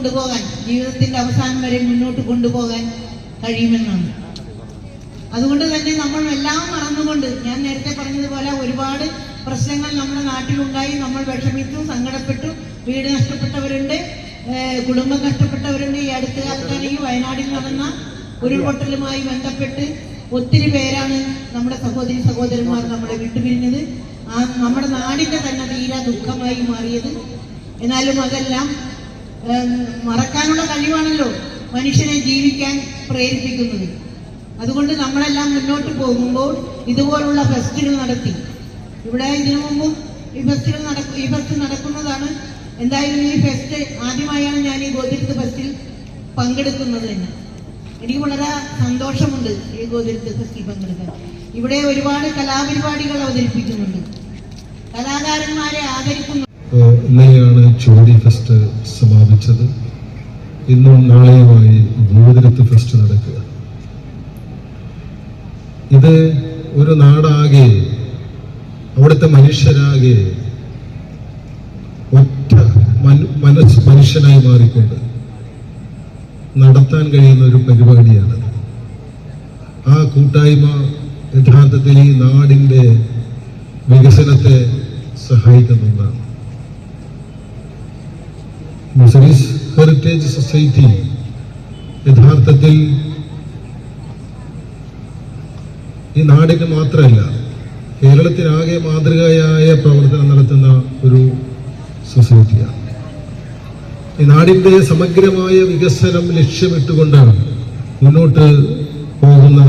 കൊണ്ടുപോകാൻ, ജീവിതത്തിന്റെ അവസാനം വരെ മുന്നോട്ട് കൊണ്ടുപോകാൻ കഴിയുമെന്നാണ്. അതുകൊണ്ട് തന്നെ നമ്മൾ എല്ലാം മറന്നുകൊണ്ട്, ഞാൻ നേരത്തെ പറഞ്ഞതുപോലെ ഒരുപാട് പ്രശ്നങ്ങൾ നമ്മുടെ നാട്ടിലുണ്ടായി. നമ്മൾ വിഷമിച്ചു, സങ്കടപ്പെട്ടു. വീട് നഷ്ടപ്പെട്ടവരുണ്ട്, കുടുംബം നഷ്ടപ്പെട്ടവരുണ്ട്. ഈ അടുത്ത കാലത്താണെങ്കിൽ വയനാട്ടിൽ നടന്ന ഉരുൾപൊട്ടലുമായി ബന്ധപ്പെട്ട് ഒത്തിരി പേരാണ് നമ്മുടെ സഹോദരന്മാർ നമ്മളെ വിട്ടുപിരിഞ്ഞത്. നമ്മുടെ നാടിന്റെ തന്നെ തീരാ ദുഃഖമായി മാറിയത്. എന്നാലും അതെല്ലാം മറക്കാനുള്ള കഴിവാണല്ലോ മനുഷ്യനെ ജീവിക്കാൻ പ്രേരിപ്പിക്കുന്നത്. അതുകൊണ്ട് നമ്മളെല്ലാം മുന്നോട്ട് പോകുമ്പോൾ ഇതുപോലുള്ള ഫെസ്റ്റുകൾ നടത്തി, ഇവിടെ ഇതിനു മുമ്പും ഈ ഫെസ്റ്റ് നടക്കുന്നതാണ്. എന്തായാലും ഈ ഫെസ്റ്റ് ആദ്യമായാണ് ഞാൻ ഈ ഗോതിരത്ത് ഫെസ്റ്റിൽ പങ്കെടുക്കുന്നത് തന്നെ. എനിക്ക് വളരെ സന്തോഷമുണ്ട് ഈ ഗോതിരത്ത് ഫെസ്റ്റിൽ പങ്കെടുക്കാൻ. ഇവിടെ ഒരുപാട് കലാപരിപാടികൾ അവതരിപ്പിക്കുന്നുണ്ട്, കലാകാരന്മാരെ ആദരിക്കുന്നു. ഇന്നലെയാണ് ചുവടി ഫെസ്റ്റ് സമാപിച്ചത്. ഇന്നും നാളെയുമായി ഗോതിരത്ത് ഫെസ്റ്റ് നടക്കുക. ഇത് ഒരു നാടാകെ, അവിടുത്തെ മനുഷ്യരാകെ ഒറ്റ മനുഷ്യനായി മാറിക്കൊണ്ട് നടത്താൻ കഴിയുന്ന ഒരു പരിപാടിയാണ്. ആ കൂട്ടായ്മ യഥാർത്ഥത്തിൽ ഈ നാടിന്റെ വികസനത്തെ സഹായിക്കുന്ന ഒന്നാണ്. മുസ്ലിംസ് ഹെറിറ്റേജ് സൊസൈറ്റി യഥാർത്ഥത്തിൽ ഈ നാടിന് മാത്രമല്ല, കേരളത്തിനാകെ മാതൃകയായ പ്രവർത്തനം നടത്തുന്ന ഒരു സൊസൈറ്റിയാണ്. ഈ നാടിന്റെ സമഗ്രമായ വികസനം ലക്ഷ്യമിട്ടുകൊണ്ടാണ് മുന്നോട്ട് പോകുന്ന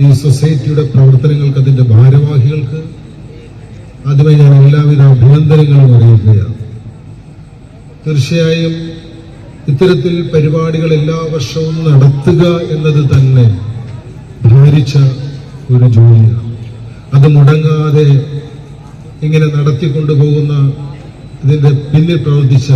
ഈ സൊസൈറ്റിയുടെ പ്രവർത്തനങ്ങൾക്ക്, അതിന്റെ ഭാരവാഹികൾക്ക് ആദ്യമായി ഞാൻ എല്ലാവിധ അഭിനന്ദനങ്ങളും അറിയിക്കുകയാണ്. തീർച്ചയായും ഇത്തരത്തിൽ പരിപാടികൾ എല്ലാ വർഷവും നടത്തുക എന്നത് തന്നെ ഭാരിച്ച ഒരു ജോലിയാണ്. അത് മുടങ്ങാതെ ഇങ്ങനെ നടത്തിക്കൊണ്ടുപോകുന്ന ഇതിന്റെ പിന്നിൽ പ്രവർത്തിച്ച